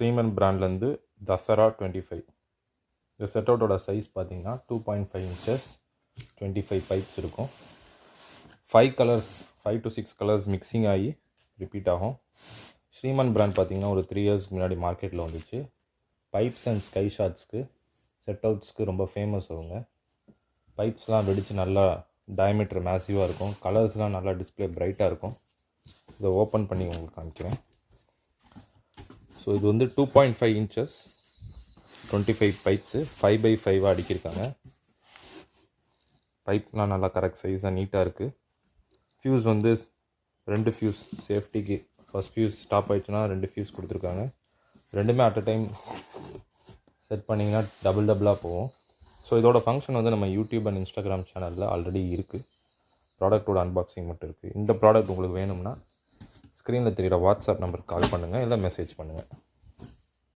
ஸ்ரீமன் பிராண்ட்லேருந்து தசரா 25. இந்த set அவுட்டோட size பார்த்தீங்கன்னா 2.5 inches, 25 pipes இருக்கும். 5 கலர்ஸ், 5 to 6 கலர்ஸ் மிக்சிங் ஆகி ரிப்பீட் ஆகும். ஸ்ரீமன் பிராண்ட் பார்த்தீங்கன்னா ஒரு 3 இயர்ஸ்க்கு முன்னாடி மார்க்கெட்டில் வந்துச்சு. பைப்ஸ் அண்ட் ஸ்கை ஷாட்ஸ்க்கு செட் அவுட்ஸ்க்கு ரொம்ப ஃபேமஸ் அவங்க. பைப்ஸ்லாம் வெடித்து நல்லா டயமீட்டர் மேசிவாக இருக்கும். கலர்ஸ்லாம் நல்லா டிஸ்பிளே பிரைட்டாக இருக்கும். இதை ஓப்பன் பண்ணி உங்களுக்கு காமிக்கிறேன். ஸோ இது வந்து 2.5 inches, 25 பைப்ஸு 5x5 அடிக்கிருக்காங்க. பைப்லாம் நல்லா கரெக்ட் சைஸாக நீட்டாக இருக்குது. ஃபியூஸ் வந்து 2 ஃபியூஸ் சேஃப்டிக்கு. ஃபஸ்ட் ஃபியூஸ் ஸ்டாப் ஆகிடுச்சுன்னா 2 ஃபியூஸ் கொடுத்துருக்காங்க. ரெண்டுமே அட் அ டைம் செட் பண்ணிங்கன்னா டபுளாக போகும். ஸோ இதோட ஃபங்க்ஷன் வந்து நம்ம யூடியூப் அண்ட் இன்ஸ்டாகிராம் சேனலில் ஆல்ரெடி இருக்குது. ப்ராடக்ட்டோட அன்பாக்சிங் மட்டும் இருக்குது. இந்த ப்ராடக்ட் உங்களுக்கு வேணும்னா ஸ்க்ரீனில் தெரிகிற வாட்ஸ்அப் நம்பருக்கு கால் பண்ணுங்கள், இல்லை மெசேஜ் பண்ணுங்கள்.